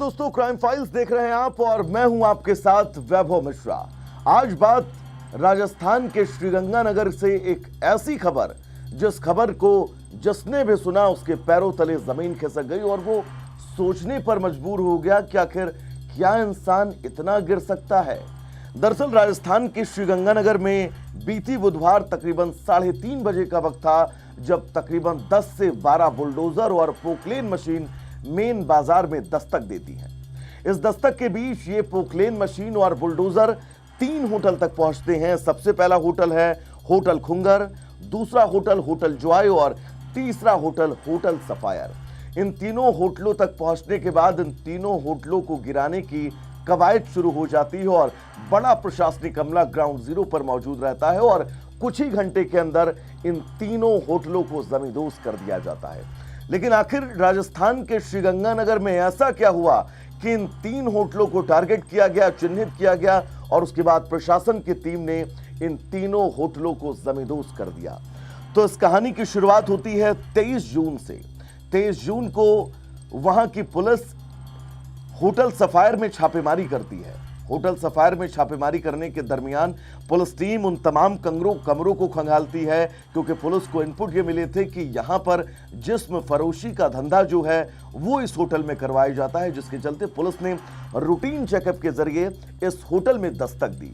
दोस्तों, crime files देख रहे हैं आप और मैं हूं आपके साथ वैभव मिश्रा। आज बात राजस्थान के श्रीगंगानगर से एक ऐसी खबर जिस खबर को जिसने भी सुना उसके पैरों तले जमीन खिसक गई और वो सोचने पर मजबूर हो गया कि आखिर क्या इंसान इतना गिर सकता है। दरअसल राजस्थान के श्रीगंगानगर में बीती बुधवार तकरीबन 3:30 बजे का वक्त था जब तकरीबन 10 से 12 बुलडोजर और पोकलेन मशीन मेन बाजार में दस्तक देती है। इस दस्तक के बीच ये पोकलेन मशीन और बुलडोजर 3 होटल तक पहुंचते हैं। सबसे पहला होटल है होटल खुंगर, दूसरा होटल होटल जॉय और तीसरा होटल होटल सफायर। इन तीनों होटलों तक पहुंचने के बाद इन तीनों होटलों को गिराने की कवायद शुरू हो जाती है और बड़ा प्रशासनिक अमला ग्राउंड जीरो पर मौजूद रहता है और कुछ ही घंटे के अंदर इन तीनों होटलों को जमींदोज कर दिया जाता है। लेकिन आखिर राजस्थान के श्रीगंगानगर में ऐसा क्या हुआ कि इन 3 होटलों को टारगेट किया गया, चिन्हित किया गया और उसके बाद प्रशासन की टीम ने इन तीनों होटलों को जमींदोज कर दिया। तो इस कहानी की शुरुआत होती है 23 जून से। 23 जून को वहां की पुलिस होटल सफायर में छापेमारी करती है। होटल सफायर में छापेमारी करने के दरमियान पुलिस टीम उन तमाम कमरों को खंगालती है क्योंकि पुलिस को इनपुट ये मिले थे कि यहां पर जिस्म फरोशी का धंधा जो है वो इस होटल में करवाया जाता है, जिसके चलते पुलिस ने रूटीन चेकअप के जरिए इस होटल में दस्तक दी।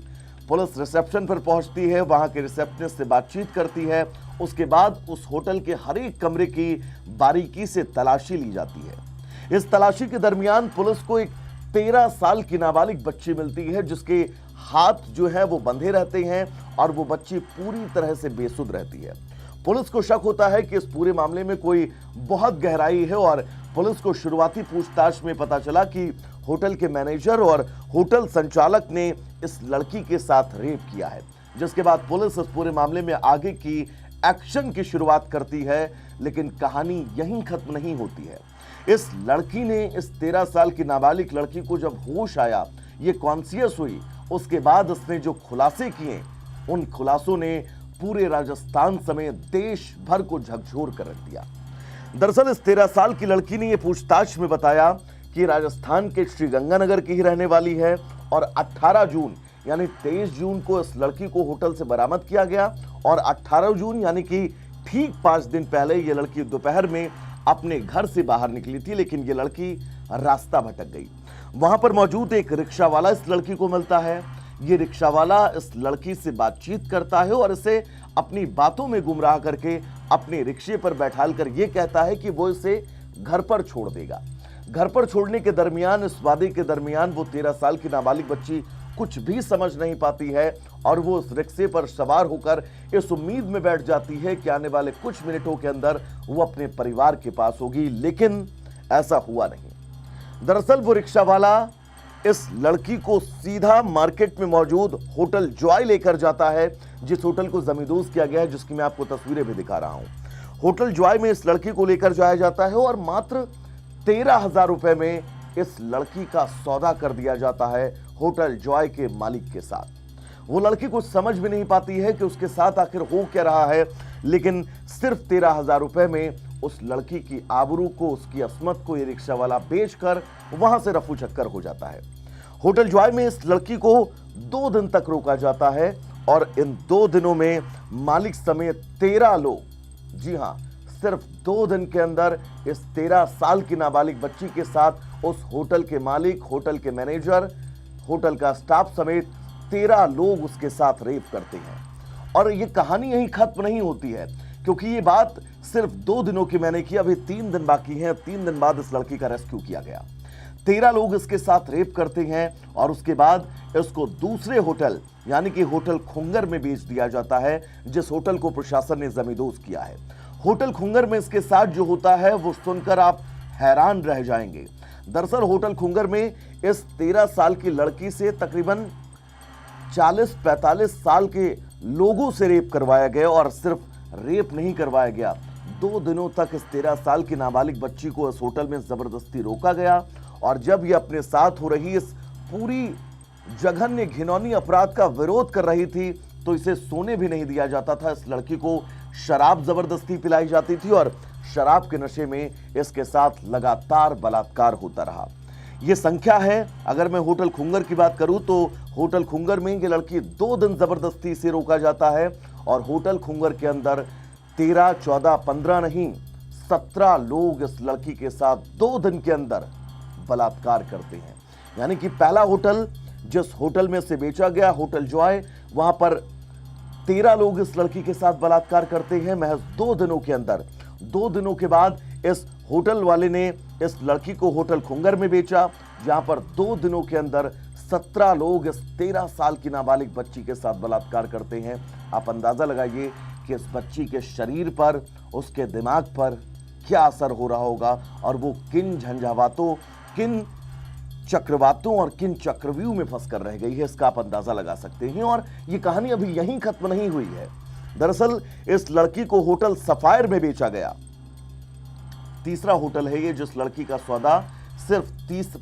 पुलिस रिसेप्शन पर पहुंचती है, वहां के रिसेप्शनिस्ट से बातचीत करती है। उसके बाद उस होटल के हर एक कमरे की बारीकी से तलाशी ली जाती है। इस तलाशी के दरमियान पुलिस को एक 13 साल की नाबालिग बच्ची मिलती है जिसके हाथ जो है वो बंधे रहते हैं और वो बच्ची पूरी तरह से बेसुध रहती है। पुलिस को शक होता है कि इस पूरे मामले में कोई बहुत गहराई है और पुलिस को शुरुआती पूछताछ में पता चला कि होटल के मैनेजर और होटल संचालक ने इस लड़की के साथ रेप किया है। जिसके बाद पुलिस इस पूरे मामले में आगे की एक्शन की शुरुआत करती है। लेकिन कहानी यहीं खत्म नहीं होती है। इस लड़की ने, इस 13 साल की नाबालिग लड़की को जब होश आया, ये कॉन्शियस हुई, उसके बाद उसने जो खुलासे किए उन खुलासों ने पूरे राजस्थान समेत देश भर को झकझोर कर रख दिया। दरअसल इस 13 साल की लड़की ने यह पूछताछ में बताया कि राजस्थान के श्रीगंगानगर की ही रहने वाली है और 18 जून यानी 23 जून को इस लड़की को होटल से बरामद किया गया और 18 जून यानी कि ठीक 5 दिन पहले यह लड़की दोपहर में अपने घर से बाहर निकली थी, लेकिन ये लड़की रास्ता भटक गई। वहां पर मौजूद एक रिक्शा वाला इस लड़की को मिलता है। ये रिक्शा वाला इस लड़की से बातचीत करता है और इसे अपनी बातों में गुमराह करके अपने रिक्शे पर बैठालकर ये कहता है कि वो इसे घर पर छोड़ देगा। घर पर छोड़ने के दरमियान, इस वादे के दरमियान वो 13 साल की नाबालिग बच्ची कुछ भी समझ नहीं पाती है और वो उस रिक्शे पर सवार होकर इस उम्मीद में बैठ जाती है कि आने वाले कुछ मिनटों के अंदर वो अपने परिवार के पास होगी, लेकिन ऐसा हुआ नहीं। दरअसल वो रिक्शा वाला इस लड़की को सीधा मार्केट में मौजूद होटल जॉय लेकर जाता है, जिस होटल को जमींदोज किया गया है, जिसकी मैं आपको तस्वीरें भी दिखा रहा हूं। होटल जॉय में इस लड़की को लेकर जाया जाता है और मात्र 13,000 रुपए में इस लड़की का सौदा कर दिया जाता है होटल जॉय के मालिक के साथ। वो लड़की कुछ समझ भी नहीं पाती है कि उसके साथ आखिर हो क्या रहा है, लेकिन सिर्फ 13,000 रुपए में उस लड़की की आबरू को, उसकी अस्मत को ये रिक्शा वाला बेचकर वहां से रफू चक्कर हो जाता है। होटल जॉय में इस लड़की को 2 दिन तक रोका जाता है और इन 2 दिनों में मालिक समेत 13 लोग, जी हां, सिर्फ 2 दिन के अंदर इस 13 साल की नाबालिग बच्ची के साथ उस होटल के मालिक, होटल के मैनेजर, होटल का स्टाफ समेत 13 लोग उसके साथ रेप करते हैं। और ये कहानी यहीं खत्म नहीं होती है, क्योंकि ये बात सिर्फ 2 दिनों की मैंने की, अभी 3 दिन बाकी हैं। 3 दिन बाद इस लड़की का रेस्क्यू किया गया। 13 लोग इसके साथ रेप करते हैं और उसके बाद इसको दूसरे होटल यानी कि होटल खुंगर में बेच दिया जाता है, जिस होटल को प्रशासन ने जमींदोज किया है। होटल खुंगर में इसके साथ जो होता है वो सुनकर आप हैरान रह जाएंगे। दरअसल होटल खुंगर में इस 13 साल की लड़की से तकरीबन 40-45 साल के लोगों से रेप करवाया गया और सिर्फ रेप नहीं करवाया गया, 2 दिनों तक इस 13 साल की नाबालिग बच्ची को इस होटल में जबरदस्ती रोका गया और जब ये अपने साथ हो रही इस पूरी जघन्य घिनौनी अपराध का विरोध कर रही थी तो इसे सोने भी नहीं दिया जाता था। इस लड़की को शराब जबरदस्ती पिलाई जाती थी और शराब के नशे में इसके साथ लगातार बलात्कार होता रहा। ये संख्या है। अगर मैं होटल खुंगर की बात करूं तो होटल खुंगर में ये लड़की 2 दिन जबरदस्ती से रोका जाता है और होटल खुंगर के अंदर 13, 14, 15 नहीं 17 लोग इस लड़की के साथ 2 दिन के अंदर बलात्कार करते हैं। यानी कि पहला होटल जिस होटल में से बेचा गया होटल जॉय, वहां पर 13 लोग इस लड़की के साथ बलात्कार करते हैं महज 2 दिनों के अंदर। 2 दिनों के बाद इस होटल वाले ने इस लड़की को होटल खुंगर में बेचा, जहां पर 2 दिनों के अंदर 17 लोग इस 13 साल की नाबालिग बच्ची के साथ बलात्कार करते हैं। आप अंदाजा लगाइए कि इस बच्ची के शरीर पर, उसके दिमाग पर क्या असर हो रहा होगा और वो किन झंझावातों, किन चक्रवातों और किन चक्रव्यूह में फंसकर रह गई है, इसका आप अंदाजा लगा सकते हैं। और ये कहानी अभी यहीं खत्म नहीं हुई है। दरअसल इस लड़की को होटल सफायर में बेचा गया। तीसरा होटल है ये जिस लड़की का सौदा सिर्फ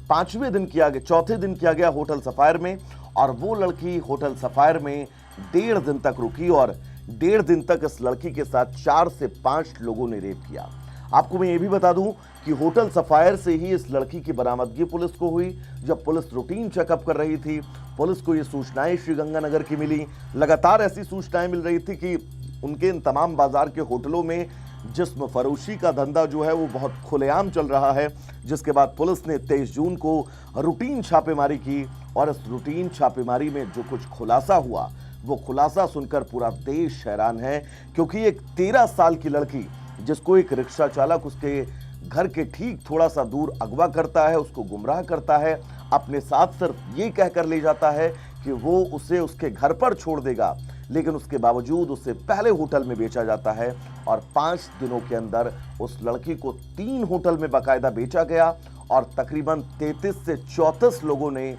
5वें दिन किया गया, 4थे दिन किया गया होटल सफायर में, और वो लड़की होटल सफायर में 1.5 दिन तक रुकी और 1.5 दिन तक इस लड़की के साथ 4 से 5 लोगों ने रेप किया। आपको मैं ये भी बता दूं कि होटल सफायर से ही इस लड़की की बरामदगी पुलिस को हुई। जब पुलिस रूटीन चेकअप कर रही थी, पुलिस को ये सूचनाएं श्रीगंगानगर की मिली। लगातार ऐसी सूचनाएं मिल रही थी कि उनके इन तमाम बाजार के होटलों में जिस्म फरोशी का धंधा जो है वो बहुत खुलेआम चल रहा है। जिसके बाद पुलिस ने 23 जून को रूटीन छापेमारी की और इस रूटीन छापेमारी में जो कुछ खुलासा हुआ, वो खुलासा सुनकर पूरा देश हैरान है। क्योंकि एक 13 साल की लड़की जिसको एक रिक्शा चालक उसके घर के ठीक थोड़ा सा दूर अगवा करता है, उसको गुमराह करता है, अपने साथ सिर्फ ये कहकर ले जाता है कि वो उसे उसके घर पर छोड़ देगा, लेकिन उसके बावजूद उसे पहले होटल में बेचा जाता है और 5 दिनों के अंदर उस लड़की को 3 होटल में बाकायदा बेचा गया और तकरीबन 33 से 34 लोगों ने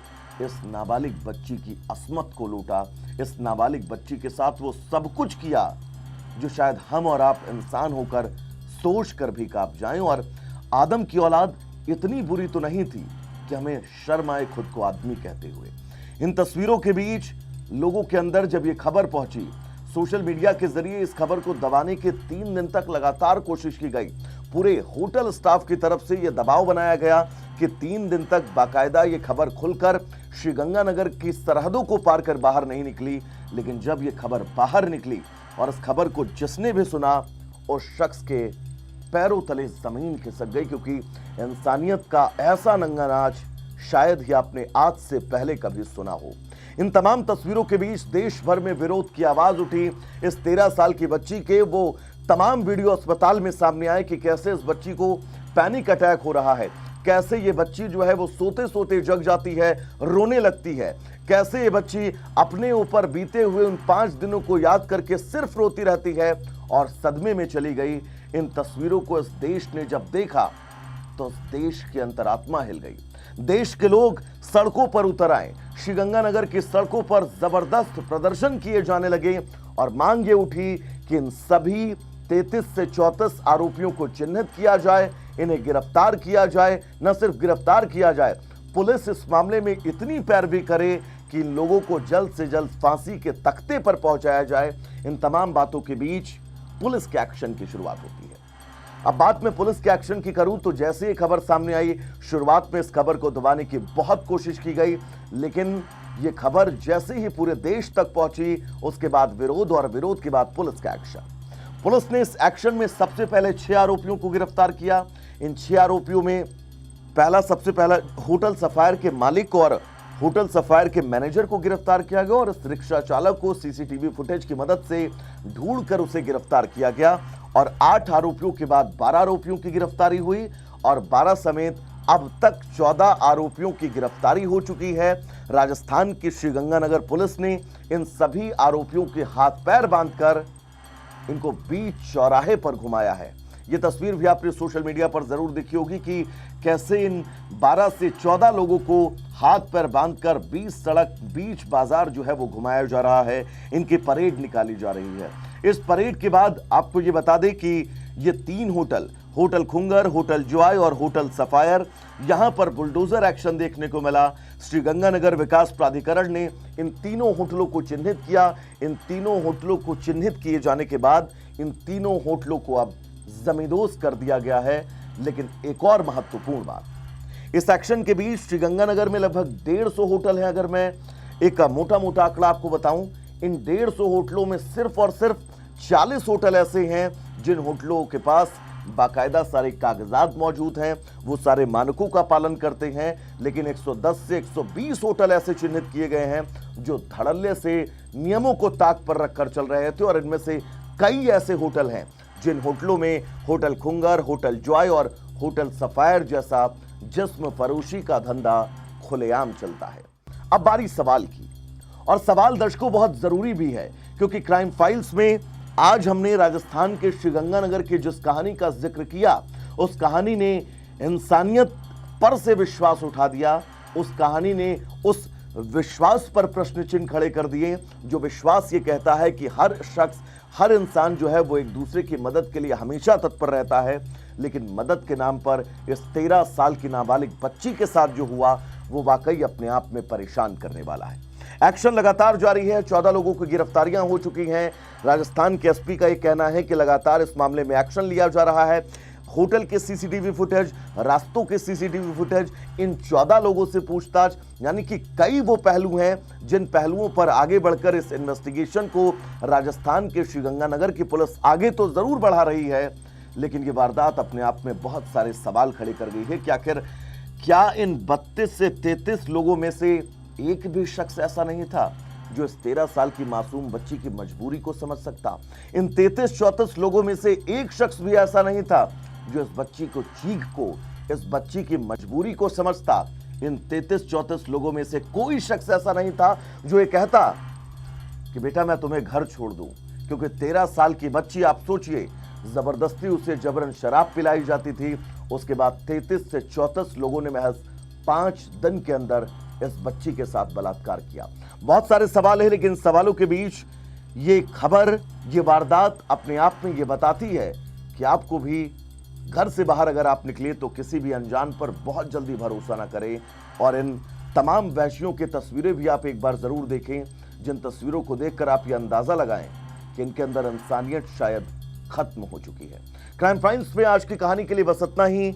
इस नाबालिग बच्ची की अस्मत को लूटा। इस नाबालिग बच्ची के साथ वो सब कुछ किया जो शायद हम और आप इंसान होकर सोच कर भी कांप जाएं। और आदम की औलाद इतनी बुरी तो नहीं थी कि हमें शर्म आए खुद को आदमी कहते हुए। इन तस्वीरों के बीच लोगों के अंदर जब ये खबर पहुंची, सोशल मीडिया के जरिए इस खबर को दबाने के 3 दिन तक लगातार कोशिश की गई। पूरे होटल स्टाफ की तरफ से यह दबाव बनाया गया कि 3 दिन तक बाकायदा ये खबर खुलकर श्रीगंगानगर की सरहदों को पार कर बाहर नहीं निकली। लेकिन जब ये खबर बाहर निकली और इस खबर को जिसने भी सुना, उस शख्स के पैरों तले जमीन खिसक गई, क्योंकि इंसानियत का ऐसा नंगा नाच शायद ही आपने आज से पहले कभी सुना हो। इन तमाम तस्वीरों के बीच देश भर में विरोध की आवाज उठी। इस 13 साल की बच्ची के वो तमाम वीडियो अस्पताल में सामने आए कि कैसे इस बच्ची को पैनिक अटैक हो रहा है, कैसे ये बच्ची जो है वो सोते सोते जग जाती है, रोने लगती है, कैसे ये बच्ची अपने ऊपर बीते हुए उन 5 दिनों को याद करके सिर्फ रोती रहती है और सदमे में चली गई। इन तस्वीरों को इस देश ने जब देखा तो इस देश की अंतरात्मा हिल गई। देश के लोग सड़कों पर उतर आए। श्रीगंगानगर की सड़कों पर जबरदस्त प्रदर्शन किए जाने लगे और मांग ये उठी कि इन सभी 33 से 34 आरोपियों को चिन्हित किया जाए, इन्हें गिरफ्तार किया जाए। न सिर्फ गिरफ्तार किया जाए, पुलिस इस मामले में इतनी पैरवी करे कि इन लोगों को जल्द से जल्द फांसी के तख्ते पर पहुंचाया जाए। इन तमाम बातों के बीच पुलिस के एक्शन की शुरुआत होती है। अब बात में पुलिस के एक्शन की करूं तो जैसे ये खबर सामने आई, शुरुआत में इस खबर को दबाने की बहुत कोशिश की गई, लेकिन ये खबर जैसे ही पूरे देश तक पहुंची, उसके बाद विरोध और विरोध के बाद पुलिस का एक्शन। पुलिस ने इस एक्शन में सबसे पहले 6 आरोपियों को गिरफ्तार किया। इन 6 आरोपियों में सबसे पहला होटल सफायर के मालिक और होटल सफायर के मैनेजर को गिरफ्तार किया गया और इस रिक्शा चालक को सीसीटीवी फुटेज की मदद से ढूंढकर उसे गिरफ्तार किया गया। और 8 आरोपियों के बाद 12 आरोपियों की गिरफ्तारी हुई और 12 समेत अब तक 14 आरोपियों की गिरफ्तारी हो चुकी है। राजस्थान की श्रीगंगानगर पुलिस ने इन सभी आरोपियों के हाथ पैर बांधकर इनको बीच चौराहे पर घुमाया है। ये तस्वीर भी आपने सोशल मीडिया पर जरूर देखी होगी कि कैसे इन 12 से 14 लोगों को हाथ पैर बांधकर बीच सड़क, बीच बाजार जो है वो घुमाया जा रहा है। इनकी परेड निकाली जा रही है। इस परेड के बाद आपको ये बता दें कि ये 3 होटल खुंगर, होटल जॉय और होटल सफायर, यहां पर बुलडोजर एक्शन देखने को मिला। श्रीगंगानगर विकास प्राधिकरण ने इन तीनों होटलों को चिन्हित किया। इन तीनों होटलों को चिन्हित किए जाने के बाद इन तीनों होटलों को अब जमींदोज कर दिया गया है। लेकिन एक और महत्वपूर्ण बात, इस एक्शन के बीच श्रीगंगानगर में लगभग 150 होटल हैं। अगर मैं एक मोटा मोटा आंकड़ा आपको बताऊं, इन 150 होटलों में सिर्फ और सिर्फ 40 होटल ऐसे हैं जिन होटलों के पास बाकायदा सारे कागजात मौजूद हैं, वो सारे मानकों का पालन करते हैं। लेकिन 110 से 120 होटल ऐसे चिन्हित किए गए हैं जो धड़ल्ले से नियमों को ताक पर रखकर चल रहे थे, और इनमें से कई ऐसे होटल हैं जिन होटलों में होटल खुंगर, होटल जॉय और होटल सफायर जैसा जिस्म फरोशी का धंधा खुलेआम चलता है। अब बारी सवाल की, और सवाल दर्शकों बहुत जरूरी भी है, क्योंकि क्राइम फाइल्स में आज हमने राजस्थान के श्रीगंगानगर की जिस कहानी का जिक्र किया, उस कहानी ने इंसानियत पर से विश्वास उठा दिया। उस कहानी ने उस विश्वास पर प्रश्न चिन्ह खड़े कर दिए, जो विश्वास ये कहता है कि हर शख्स, हर इंसान जो है वो एक दूसरे की मदद के लिए हमेशा तत्पर रहता है। लेकिन मदद के नाम पर इस 13 साल की नाबालिग बच्ची के साथ जो हुआ, वो वाकई अपने आप में परेशान करने वाला है। एक्शन लगातार जारी है, 14 लोगों की गिरफ्तारियां हो चुकी हैं। राजस्थान के एसपी का यह कहना है कि लगातार इस मामले में एक्शन लिया जा रहा है। होटल के सीसीटीवी फुटेज, रास्तों के सीसीटीवी फुटेज, इन 14 लोगों से पूछताछ, यानी कि कई वो पहलू हैं जिन पहलुओं पर आगे बढ़कर इस इन्वेस्टिगेशन को राजस्थान के श्रीगंगानगर की पुलिस आगे तो जरूर बढ़ा रही है, लेकिन ये वारदात अपने आप में बहुत सारे सवाल खड़े कर गई है कि आखिर क्या इन 32 से 33 लोगों में से एक भी शख्स ऐसा नहीं था जो इस 13 साल की मासूम बच्ची की मजबूरी को समझ सकता? इन 33-34 लोगों में से एक शख्स भी ऐसा नहीं था जो इस बच्ची को चीख को, इस बच्ची की मजबूरी को समझता? इन 33-34 लोगों में से कोई शख्स ऐसा नहीं था जो ये कहता कि बेटा मैं तुम्हें घर छोड़ दूं, क्योंकि 13 साल की बच्ची, आप सोचिए, जबरदस्ती उसे जबरन शराब पिलाई जाती थी। उसके बाद 33 से 34 लोगों ने महज 5 दिन के अंदर इस बच्ची के साथ बलात्कार किया। बहुत सारे सवाल हैं, लेकिन सवालों के बीच ये खबर, ये वारदात अपने आप में ये बताती है कि आपको भी घर से बाहर अगर आप निकले तो किसी भी अनजान पर बहुत जल्दी भरोसा ना करें, और इन तमाम वहशियों की तस्वीरें भी आप एक बार जरूर देखें, जिन तस्वीरों को देखकर आप ये अंदाजा लगाएं कि इनके अंदर इंसानियत शायद खत्म हो चुकी है। क्राइम फाइल्स में आज की कहानी के लिए बस इतना ही।